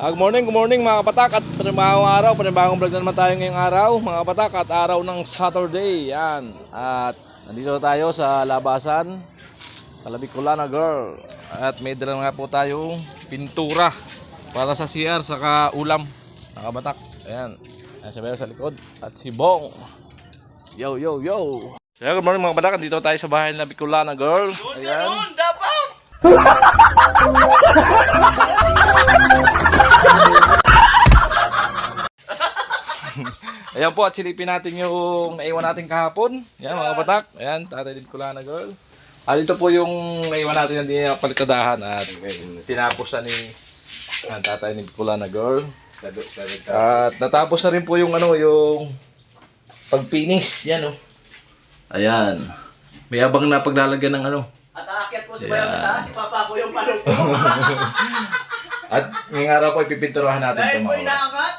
Good morning mga kapatak at panibagong araw, panibagong vlog na naman tayo ngayong araw mga kapatak at araw ng Saturday. Yan. At nandito tayo sa labasan, Kalabiccolana Girl. At may dala nga po tayong pintura para sa CR saka ulam mga kapatak. Ayan. Ayan si Bel sa likod at si Bong. Yo yo yo. So, good morning mga kapatak, dito tayo sa bahay ng Bicolana Girl. Ayan. Ayan po, at silipin natin yung naiwan natin kahapon. Ayan mga kapatak. Ayan, Tatay Bicolana Girl. Dito po yung naiwan natin yung palitadahan at tinapos na ni Tatay Bicolana Girl. At natapos na rin po yung yung pag-finish. Yan oh. Ayan. May abang na paglalagyan ng At aakyat po si Bayaw sa taas, si Papa ko yung palong po. At ngayong araw po ipipinturahan natin Dahil ito po mga inaangat.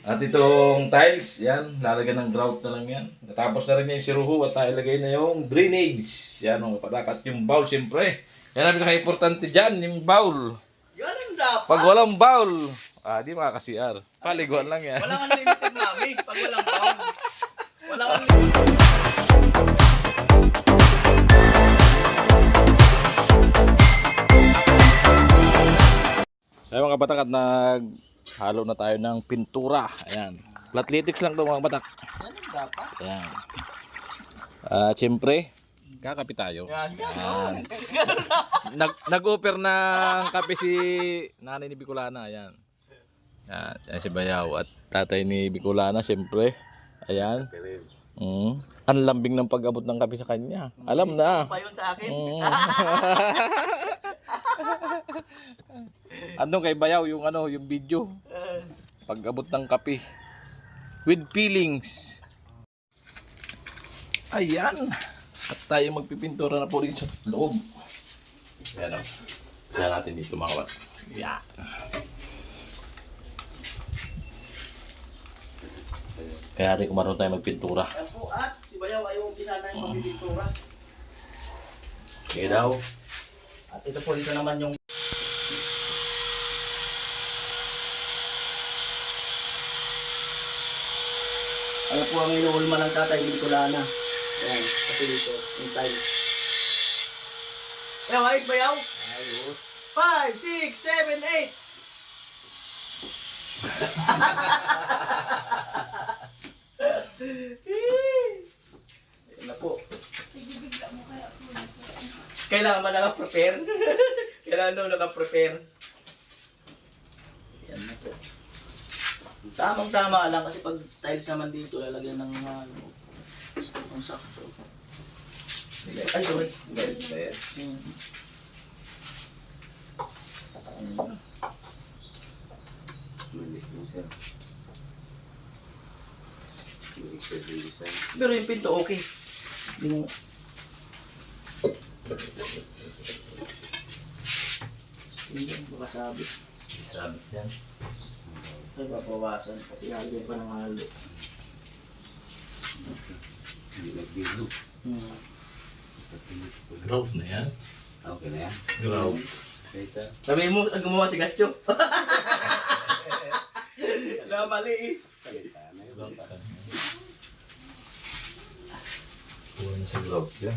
At itong tiles, yan, lalagyan ng grout na lang yan. Natapos na rin yung siruho at ilagay na yung drainage. Yan mga kapatak. At yung bowl siyempre. Yan ang pinaka-importante dyan, yung bowl. Yan ang dapat. Pag walang bowl, di makaka-CR. Paliguan lang yan. Walang unlimited mami pag walang bound. Walang unlimited. Ayan mga kapatak, at naghalo na tayo ng pintura. Ayan. Flatletics lang ito mga kapatak. Yan ang dapat. Ayan. Siyempre, kakapit tayo. Yan. Nag-offer ng kape si nanay ni Bicolana. Ayan. Ayan si Bayaw at tatay ni Bicolana siyempre. Ayan. Ang lambing ng pag-abot ng kape sa kanya. Alam na. Pa yun sa akin. Ano kay Bayaw yung yung video. Pag-abot ng kape. With feelings. Ayan. At tayo magpipintura na po rin sa loob. Ayan o. Isa natin dito mga kapat. Ayan. Kaya natin kung marunong tayo magpintura. Yan po at si Bayaw ay umpisa na yung pagpipintura. Kaya daw. At ito po dito naman yung ano po ang inuulma ng Tatay Bicolana. Ayan, kasi dito, yung tiles. Ayan, ayos Bayaw? Ayos. 5, 6, 7, 8. Ayan na po. Kailangan ba naka-prepare? Kailangan daw naka-prepare. Ayan na po. Tamang-tama lang kasi pag tiles naman dito, lalagyan ng ang sakto. Ay, sorry. Pero yung pinto okay. Hindi mo baka sabit. Sabit yan. Ay, papawasan kasi halo pa ng halo. Grout na yan. Okay na yan. Grout. Sabi mo, ang gumawa si Gatcho. Alam, mali eh. Kuha na sa grout yan.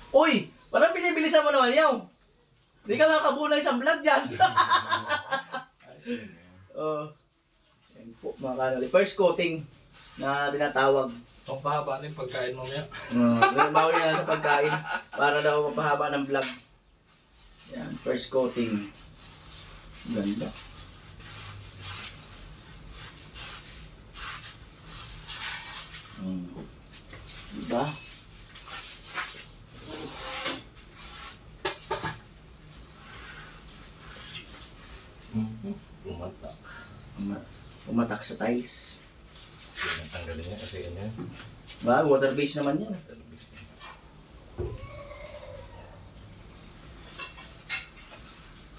Uy! Parang binibilisan mo naman yaw. Hindi ka makakabunay sa vlog dyan. Yan po mga kanali. First coating na tinatawag. Ang pahaba na yung pagkain mo niya. Bawi na sa pagkain para daw mapahaba ng vlog. Yan, first coating. Ganda. Diba? Umatak. Umatak sa tiles. Tanggalin niya kasi ganyan. Ba, water base naman yan.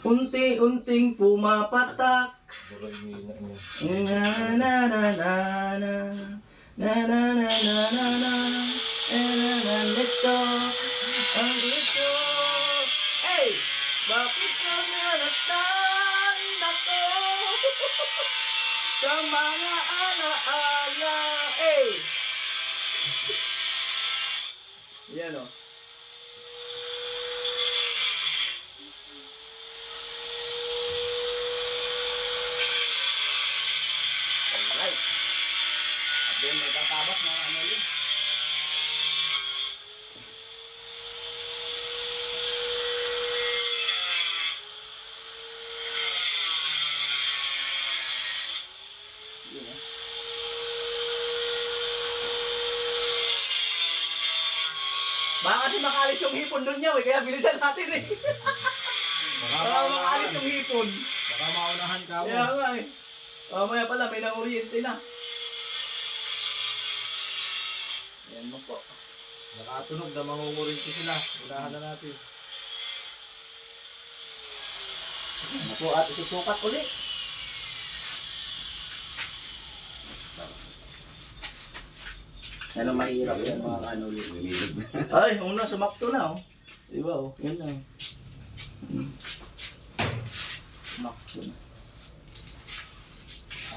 Unti-unting pumapatak. Na na na na na na na na na na na na nito ang ito. Hey! Bakit ka nalatan ako? Sa mga alaala. Eh! Yan o. Alright. At then may tatabas mga anali. Yun o. Baka kasi makalis yung hipon doon niya, kaya bilisan natin eh. Baka makalis yung hipon. Baka maunahan ka mo. Kaya nga eh. Mamaya pala, may nang-oriente na. Ayan mo po. Nakatunog na mangungurinti sila. Unahan na natin. Ayan po, at isusukat ulit. Ano mahirap yan mga kanuli. Ay, una, sumakto na oh. Diba oh, yan lang. Sumakto na.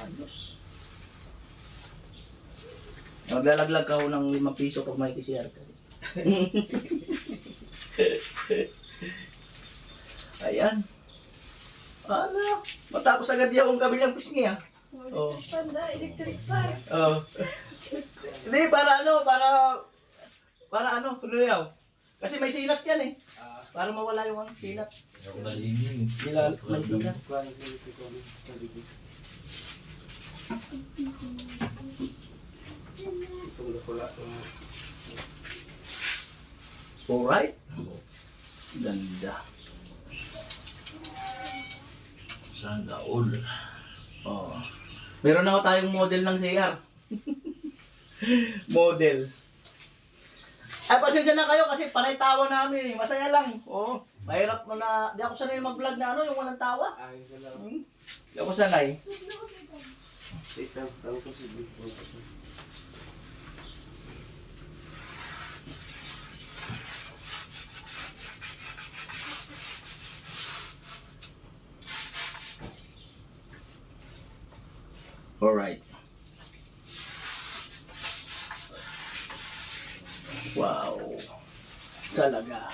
Ayos. Maglalaglag ka ho ng 5 piso pag may PCR ka. Ayan. Ano? Matapos agad yung kabilang pisngi ah. Oh. Panda, electric fan. Oh. Hindi, para ano, para ano, kunuyaw. Kasi may silat yan eh. Para mawala yung silat. May silat. Alright. Ganda. Sana all. Oh. Meron na ako tayong model ng CR. Model. Ay, pasensya na kayo kasi panay tawa namin. Masaya lang. Oo. Mahirap mo na. Di ako sanay mag-vlog na ano, yung walang tawa. Di ako sanay. Alright. Wow. Talaga.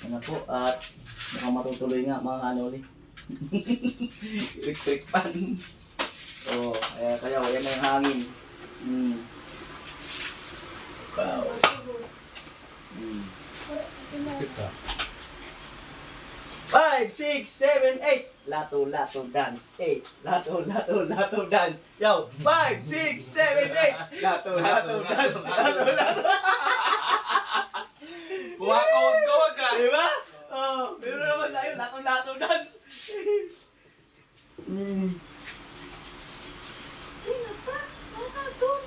Ano po, at mukhang matutuloy nga mga kanoli. Electric fan. Oh, kaya yan na yung hangin. Wow. 5, 6, 7, 8. Lato, lato, dance. 8. Lato, lato, lato, dance. Yo, 5, 6, 7, 8. Lato, lato, dance. Lato, lato. Kumakawag-kawag ka. Diba? Oh, meron naman tayo. Lato, lato, dance. Tingnan pa, mga cartoon.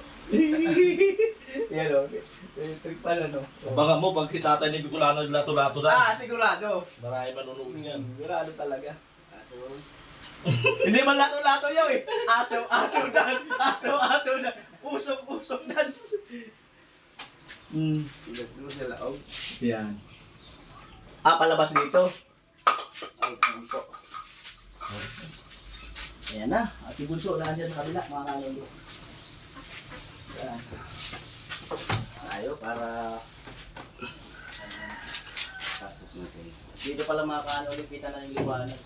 Yan o. Electric fan ano. Baka mo, pag si tatay ni Bicolano, lato-lato na. Sigurado. Marami manunood yan. Sigurado talaga. Hindi man lato-lato yaw eh. Aso, aso dance. Aso, aso dance. Pusok, pusok dance. Doon sa laog. Yan. Palabas dito. Ay, ano po. Ayan na. At si Bunso na dyan sa kabila, mga kalolo. Yan. Tayo para Pasok natin. dito pala mga kalolo, kita na yung liwanag.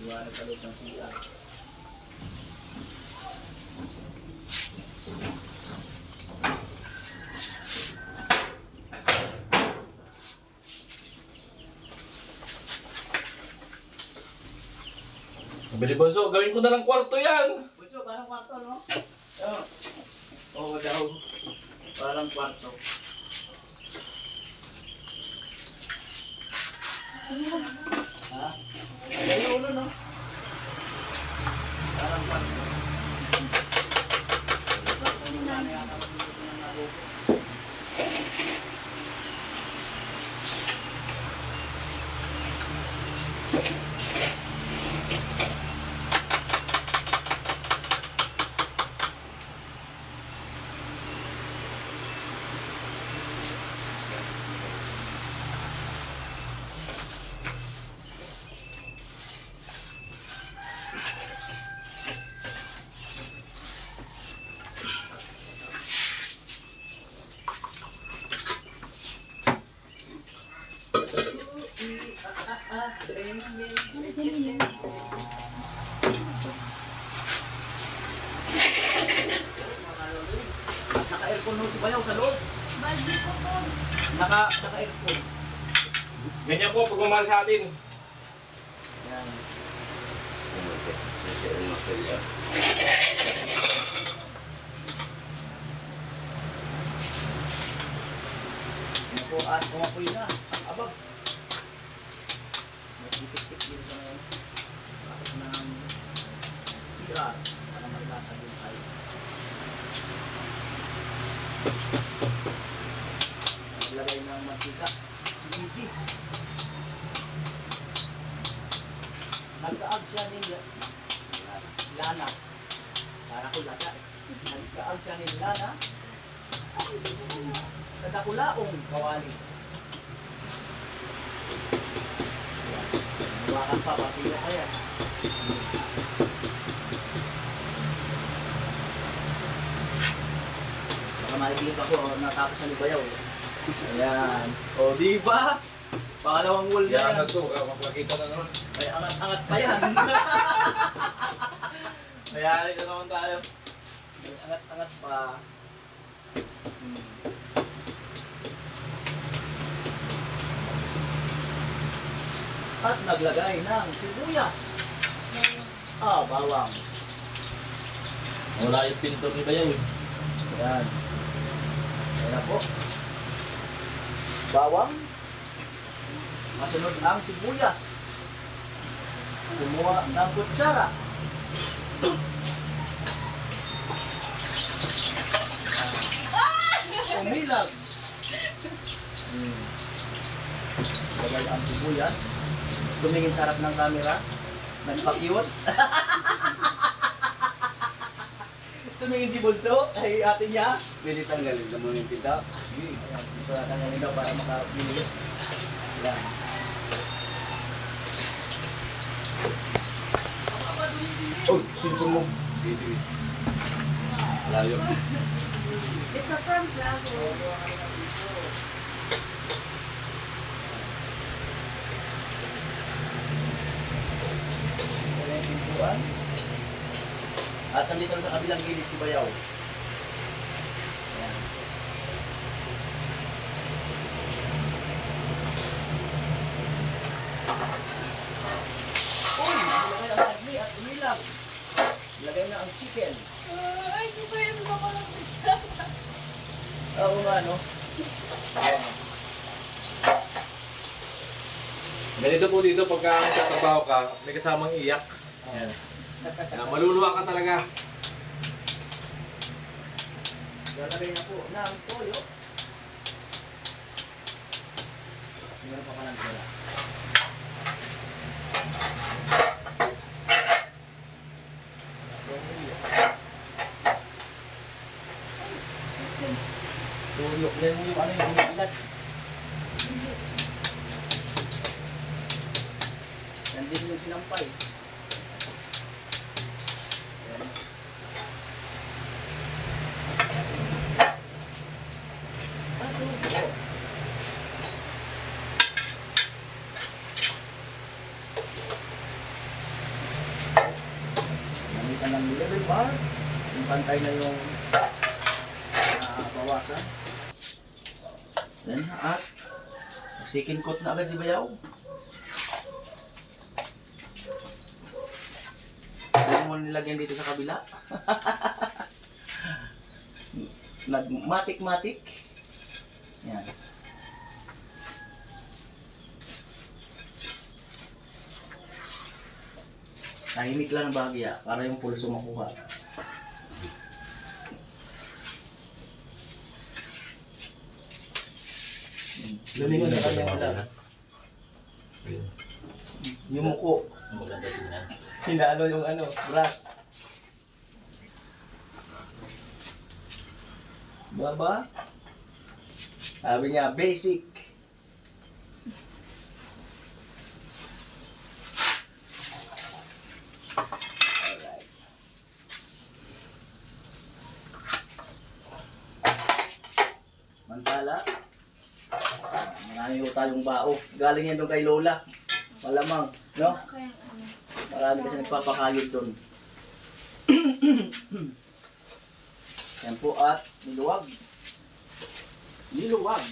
Liwanag sa loob ng CR. Bili Bonso, gawin ko na lang kwarto yan. Bunso, parang kwarto, no? Oo daw. Parang kwarto. Ha? Ay, ulo, no? Parang kwarto. Bayaw sa loob. Baldi ko po. Naka-aircon. Ganyan po pag mamahal sa atin. Yan. Yan po at kumapoy na. Ang abag. Nagtitik-tik din sa pasok ng sira para mailatag yung sides. Naglagay ng mantika. Si Gigi. Nagkaag siya ni Lana. Para ko lata. Nagkaag siya ni Lana. Sa dakulaong kawali. Hawakan pa, patilo ka yan. Baka makikita ko, natapos sa libayaw. Ayan. O, diba? Pangalawang wall na yan. to, makakita na naman. Ay, angat-angat pa yan. Mayari na naman tayo. Ay, angat-angat pa. At naglagay ng sibuyas. Bawang. Wala yung pintor ni Bayaw eh. Ayan. Ayan po. Bawang. Masunod ang sibuyas. Kumuha ng kutsara. Umilag. Lagay ang sibuyas. Tumingin sa harap ng camera. Nagpakiwot. Tumingin si Bulto. Ay ate niya. Pwede tanggalin ka muna yung pita. Ayan, dito na tanggalin daw para makapilit. Ayan. Oh, simple mo. Sige. Layo. It's a prank lang. Ayan yung pintuan. At nandito na sa kabilang gilid si Bayaw. Ayan. Uy! Ilagay ang agli at umilag. Ilagay na ang chicken. Ay, di ba yun ba lang kutsara? Oo nga, no? Ayan. Ganito po dito pagka nagtatrabaho ka, may kasamang iyak. Yan. Maluluwa ka talaga. Lalagay na po ng toyo. Meron pa palang tira. Toyo. Yan yung ano yung inilat. Yan din yung sinampay. Yan. Gamitan ng level bar. Yung pantay na yung bawasan. Yan at second coat na agad si Bayaw. Hindi mo nilagyan dito sa kabila. Nagmatik-matik. Yan. Tahimik lang ang bahagya para yung pulso makuha. Lumingon na kanyang wala. Yung muko. Maganda din yan. Sinalo yung ano, brass. Baba. Sabi niya, basic. Alright. Mantala. Marami ho tayong bao. Galing yan doon kay Lola. Malamang, no? Kaya ano. Marami kasi nagpapakayod doon. Yan po at niluwag. Niluwag.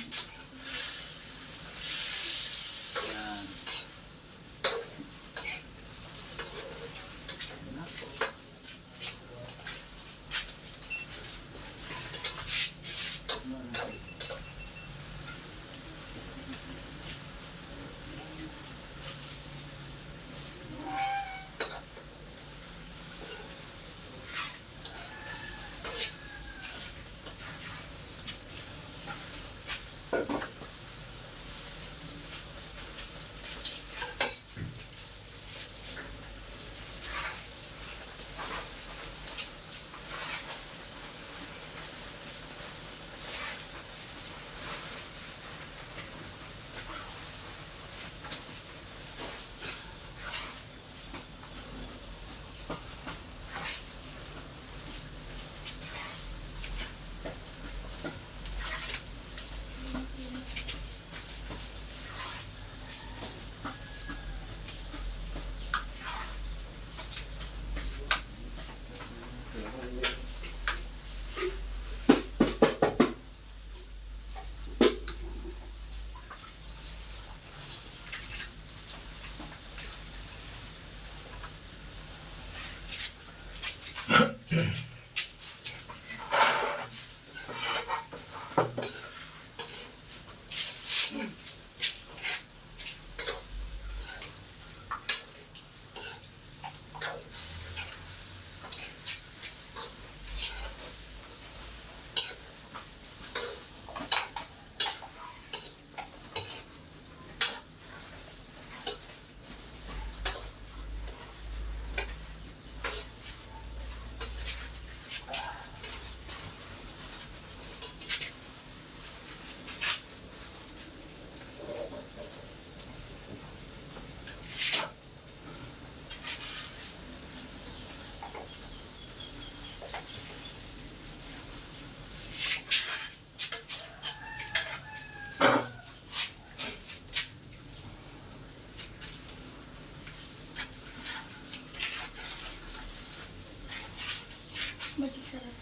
Yan. Mag-isarap.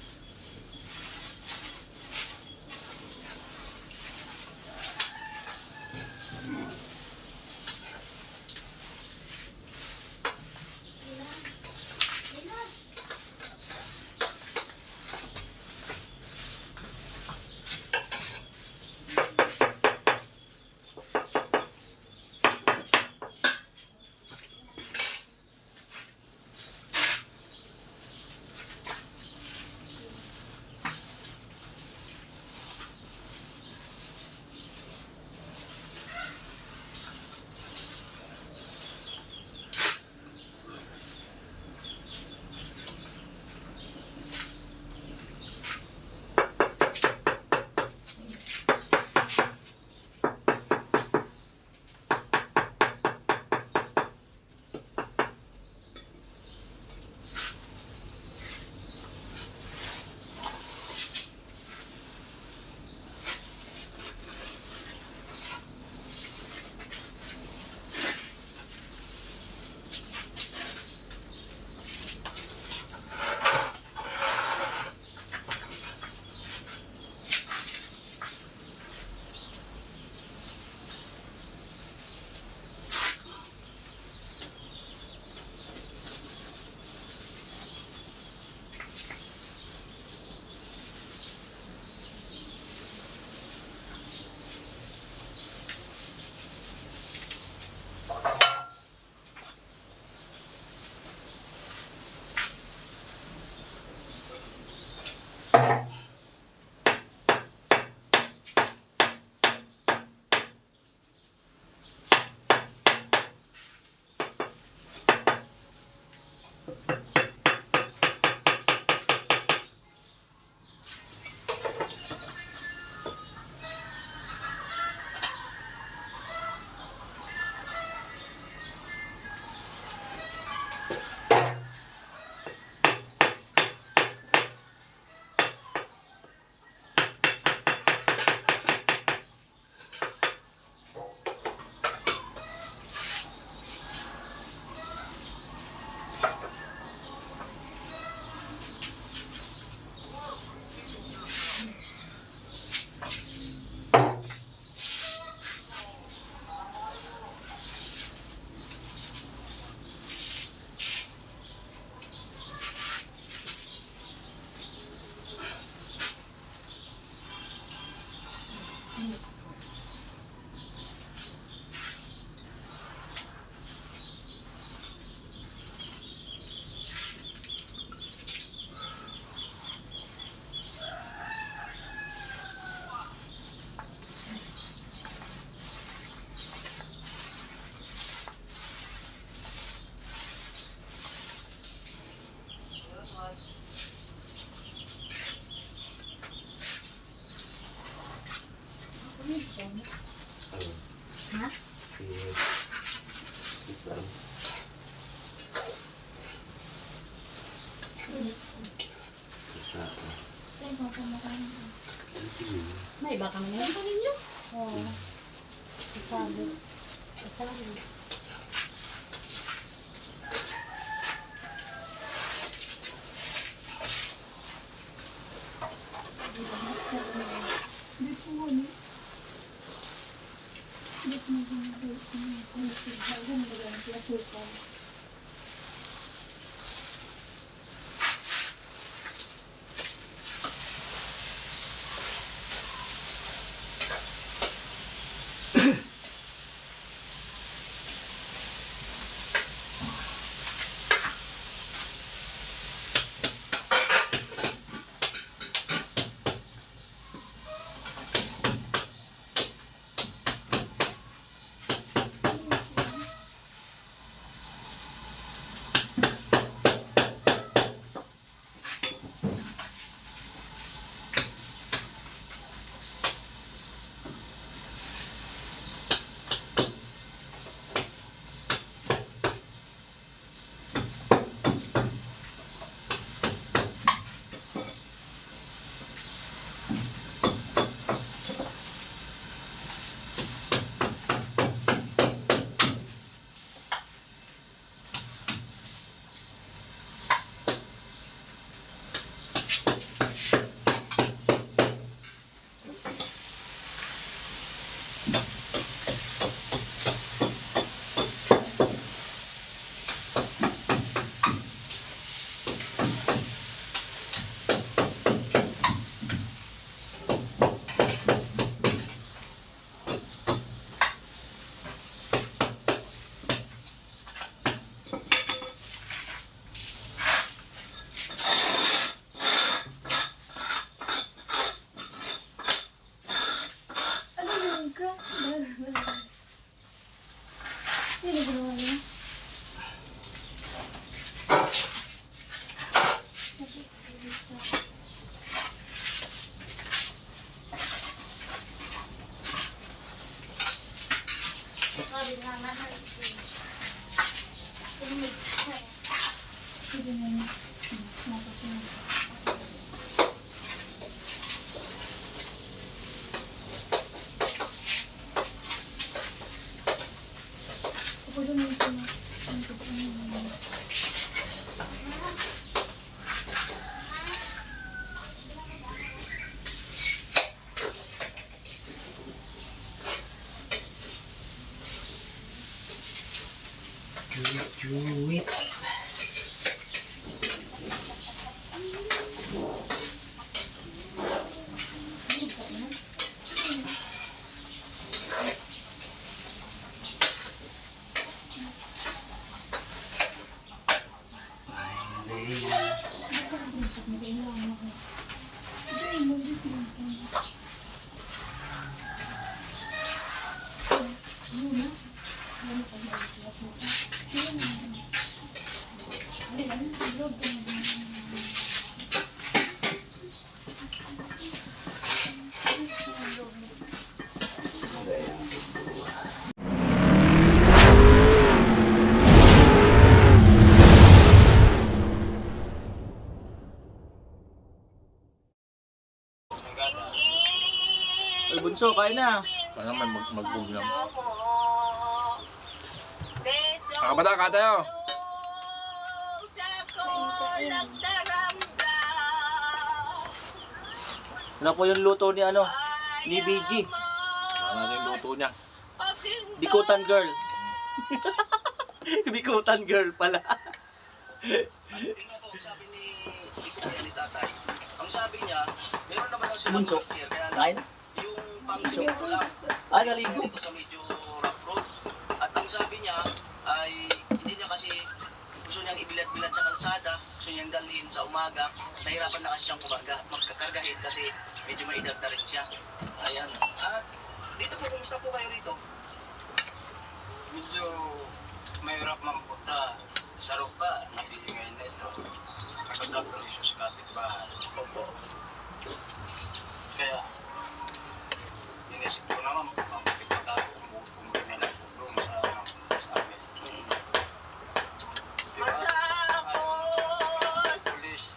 May baka man yan pa ninyo? Oo. Sasabi. Sasabi. Ano yung crack? Yan ang ginawa niya. Sabi nga mahal ko. Sige na yun. Ako doon yung Juwit. Ay, bunso, kain na. Parang may mag-program. Mga bata, kaya tayo. Ano po yung luto ni ano? Ni BG. Ano natin yung luto niya. Bikutan girl. Bikutan girl pala. Sabi ni tatay, ang sabi niya, meron naman daw silang Bunso, wheelchair, kaya kain? yung pang-simento lang, Ay, naligo. dito sa medyo rough road. At ang sabi niya ay hindi niya kasi gusto niyang ibilat-bilat sa kalsada, gusto niyang dalhin sa umaga, nahirapan na kasi siyang magkakargahin kasi medyo may edad na rin siya. Ayan. At dito po, kumusta po kayo rito? Medyo mahirap mamputa sa rupa. Nabili ngayon na ito. Nakagkaprolisyo sa kapitbahay. Opo. Kaya, inisip ko naman, mabuti pa tayo kung bumili ng tulong sa amin. Diba? At pulis,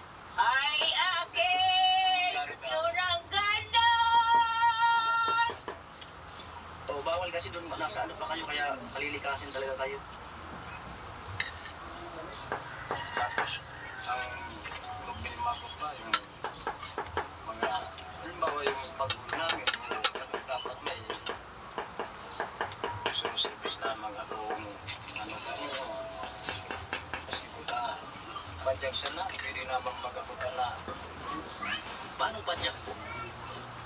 magkakasin talaga kayo. Tapos, ang problema ko pa, yung mga, halimbawa yung pag-uwi namin, dapat may social service lamang akong ano kami, kasi kita, padyak siya na, pwede namang mag-abuta na, Paano padyak po?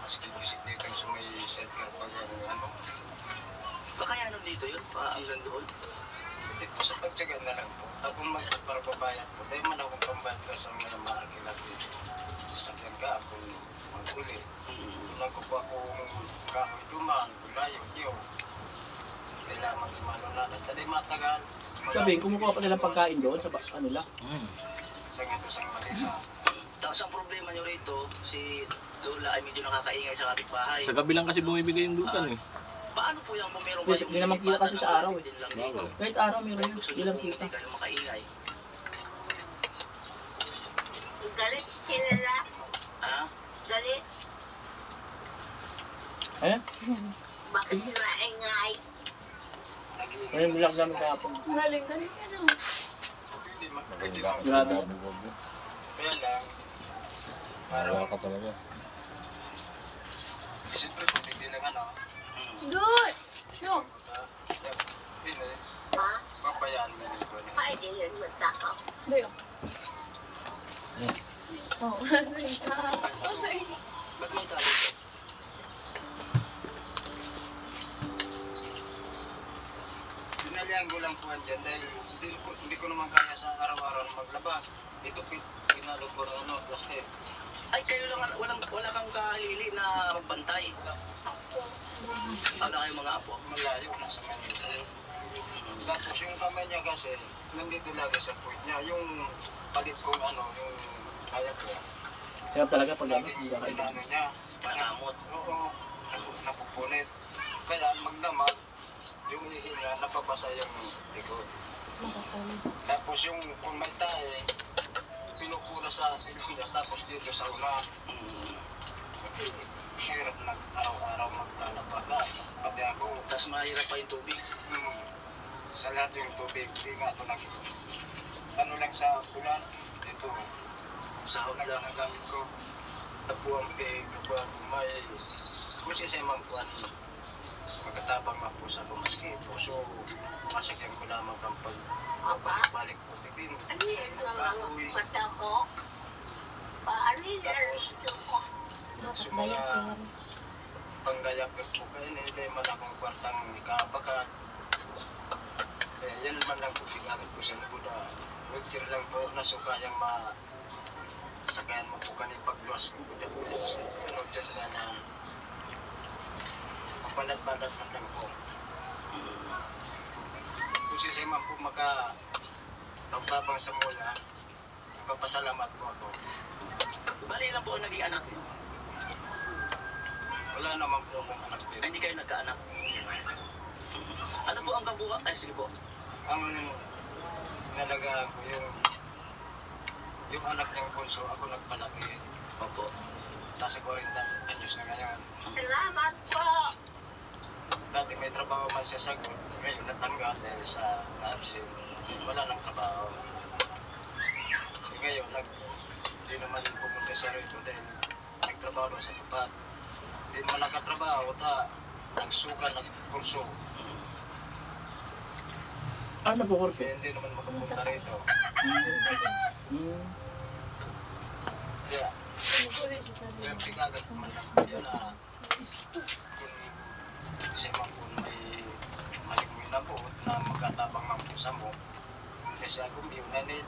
maski bisikleta sa may sidecar pag ano, Baka yan dito yun, pa hanggang doon. hindi po sa pagtsaga na lang po. Akong magpapabayad po, dahil man akong pambayad ka sa mga maakilat sasakyan ka, akong mag-uli. Unang ko po akong kahoy duman, gulayo, diyo. Kailangan dumano na. Tadi matagal. Sabi, kumukuha pa silang pagkain doon sa kanila. Sa ito sa Manila. Tapos ang problema nyo rito, si Lola ay medyo nakakaingay sa kapitbahay. Sa gabi lang kasi bumibigay yung dukan eh. Paano po yung kung meron Hindi, hindi naman kita kasi sa araw eh. din lang dito? Kahit araw meron yun, Gusto hindi nyo lang kung kita. hindi kayo makaingay. Galit sila la. Ha? Galit. Eh? Bakit sila ingay? Ngayon bilang namin kahapon. Maling galit ano? Pwede lang. Grabe. Kaya lang. Parang ka talaga. siyempre kung hindi lang ano. Doon! Sure. Hindi. Ha? Pabayaan mo rin ko. Ay, di yun matakaw. Deo. Oh, Ba't may tali ko? Pinalihan ko lang po dyan dahil hindi ko naman kaya sa araw-araw na maglaba. Ito pinalo ko ng ano, plastic. Ay, kayo lang, wala kang kahalili na magbantay. Ano kayo mga apo? Malayo na sa Manila. Tapos yung kamay niya kasi, nandito lagi sa point niya. Yung palit kong ano, yung kaya ko. Kaya talaga pag ano, Lagi hindi yung kakain. ano niya. Panamot. Oo, napupunit. Kaya magdamag, yung hihinga, napapasa yung likod. Tapos yung kung may tae, pinupura sa hihinga, tapos dito sa una. Hirap na araw-araw maglalaba ka. Pati ako, Tapos mahirap pa yung tubig. sa lahat yung tubig, hindi nga ito ano lang sa ulan, dito, Sahod lang lang. ang gamit ko. Tapuang pig, kapag may, kung siya mang kuwan, magkatabang na po sa bumaski, puso, masakyan ko lamang ang pagbalik po din. Ano yan mga mata ko? Paano yan gusto ko? So mga panggayak po kayo, hindi man akong kwartang ikabakat. Eh, yan man lang po ginamit ko sa Buda. Wheelchair lang po, nasukayang sakayan mo po kanil pagluwas ko buda-buda sa ano dyan sila na mapalat-palat man lang po. Kung siya man po magka-tabang sa mula, magpapasalamat po ako. Bali lang po ang naging anak niyo. Wala naman po akong anak Ay, din. hindi kayo nagkaanak. Ano po ang kabuha? Ay, sige po. Ang nalagaan ko yung anak niyang bunso, ako nagpalaki. Opo. Nasa 40 anyos na ngayon. Salamat po! Dati may trabaho man siya sagot, ngayon natanggal dahil sa absent. Wala nang trabaho. Ngayon, hindi naman pumunta sa rito dahil nagtrabaho sa tapat. Hindi naman nakatrabaho, nagsuka, nagkurso. Ano po, Jorge? Kaya hindi naman makapunta rito. Kaya, kaya pigagat man lang yun na kung isa man po may malikuin na po na magkatabang man po sa mo. Kasi ako hindi na hindi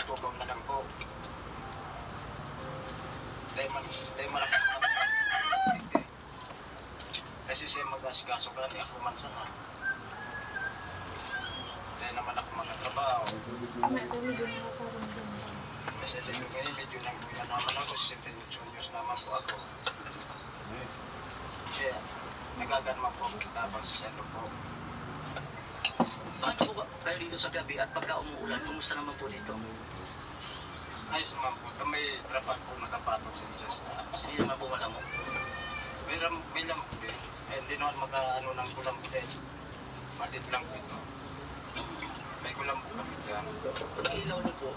ko na lang po. Dahil man ako kasi siya mag-asikaso ka ni ako man sana. Dahil naman ako magkatrabaho. Kasi dito ngayon medyo nang kuya naman ako, 68 years naman po ako. Kaya nagaganma po ako kitabang sa salo po. Paano po kayo dito sa gabi at pagka umuulan, kumusta naman po dito? Ayos naman po, may trapan po nakapatong sa just taas. Hindi naman po malamok. May lamp din, eh, hindi naman maka-ano ng kulang din. Malit lang po ito. May kulang po kami dyan. Ilaw niyo po.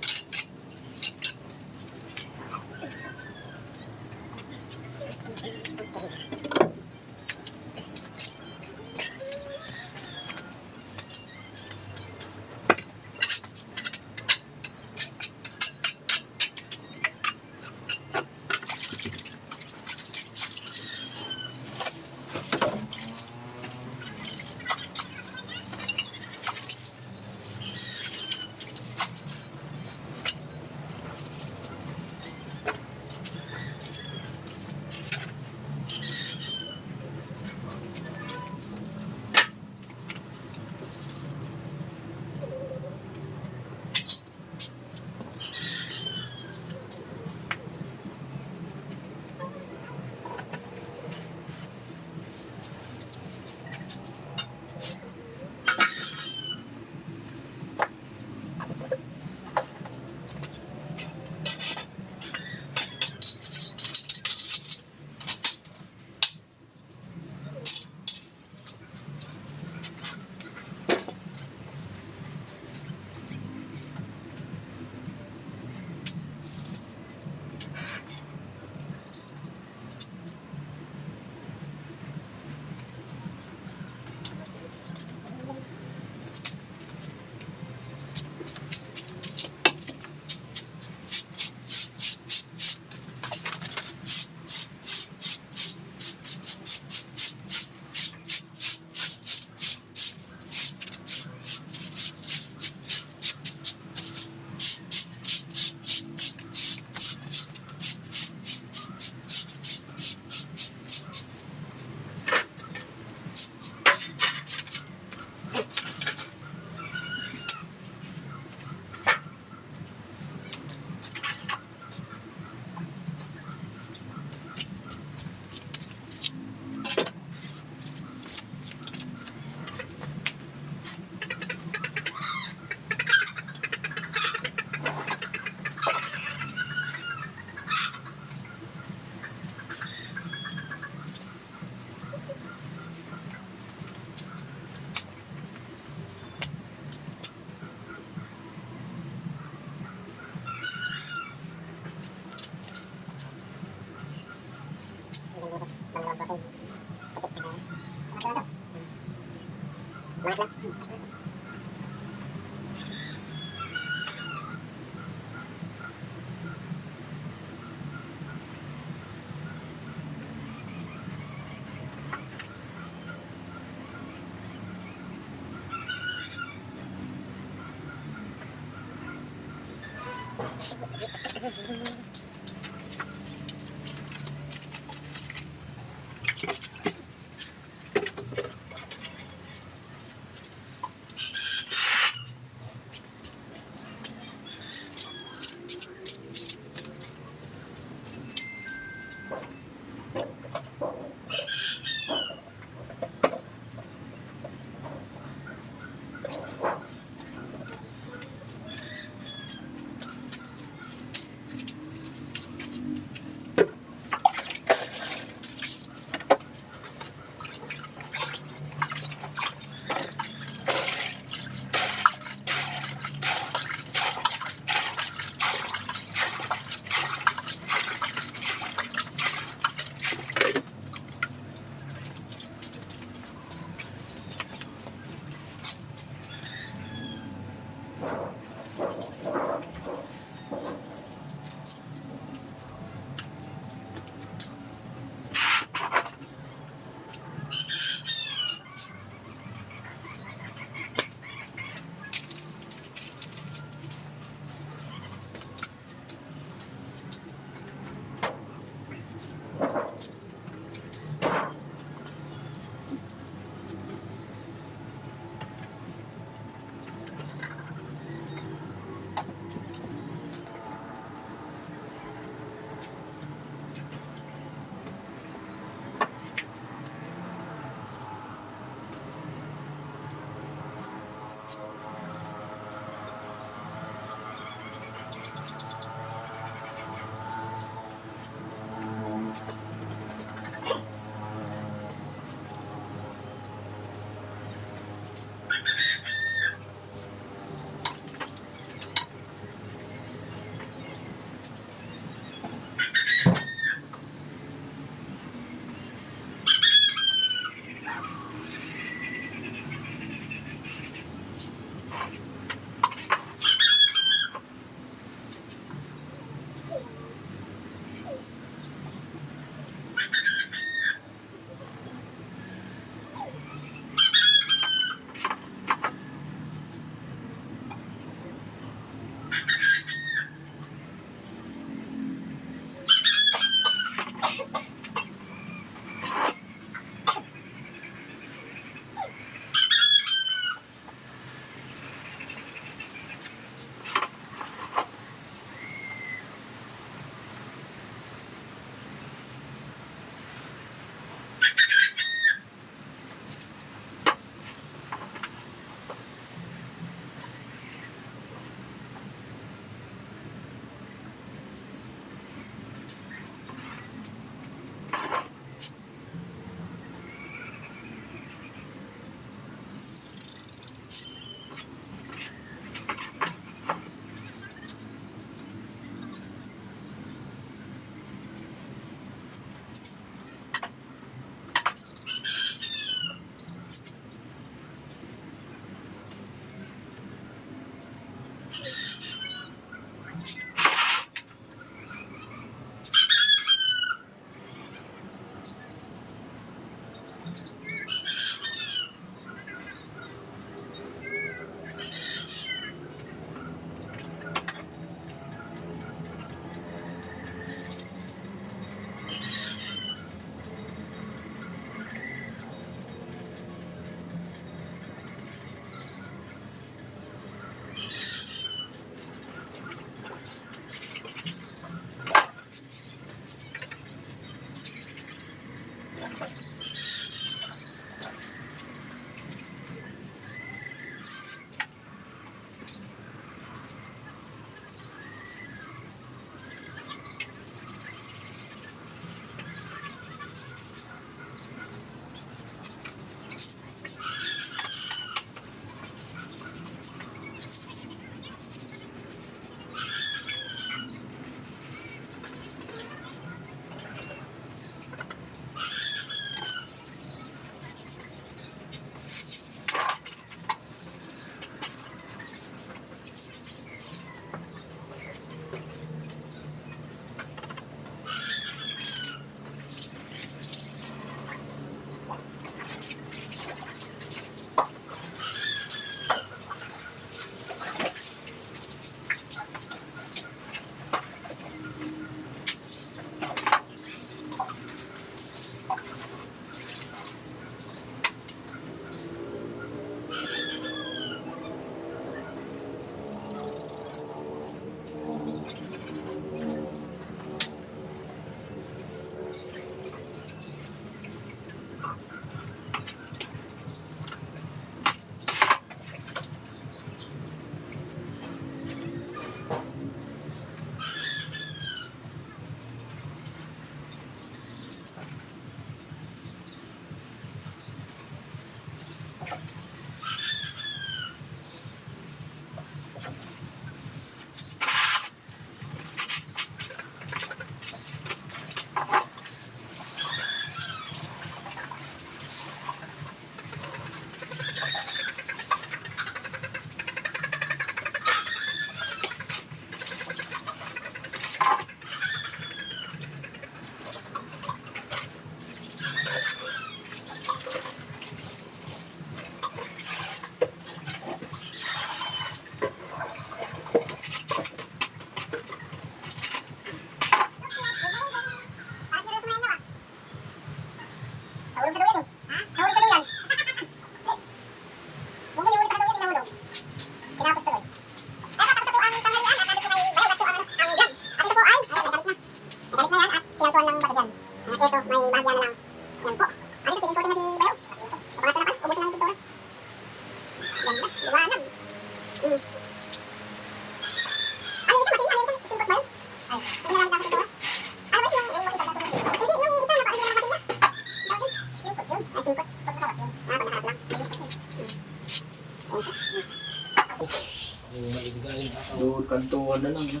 Doon, kantuan na lang. No?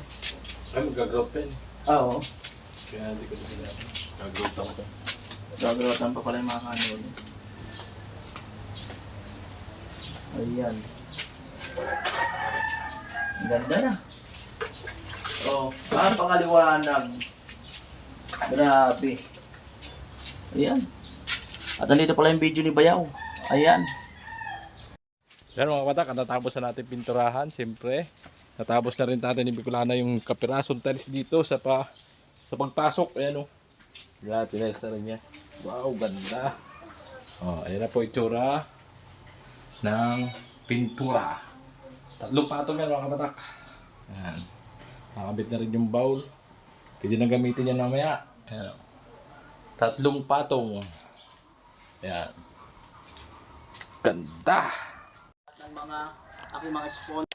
Ay, mag-grow pen. Oo. Kaya hindi ko sila. Mag-grow ako. Gagawatan pa pala yung mga kanol. Ayan. Ang ganda na. Oh, paano pakaliwanag? Grabe. Ayan. At nandito pala yung video ni Bayaw. Ayan. Yan mga kabatak, natapos na natin pinturahan, siyempre. Natapos na rin natin ni Bicolana yung kapirasong tiles dito sa pagpasok. Ayan o. Yan, tiles na rin niya. Wow, ganda. Oh, ayan na po itsura ng pintura. 3 patong yan mga kabatak. Ayan. Nakabit na rin yung bowl. Pwede na gamitin yan mamaya. Ayan. 3 patong. Ayan. Ganda. Ng mga aking mga sponsor.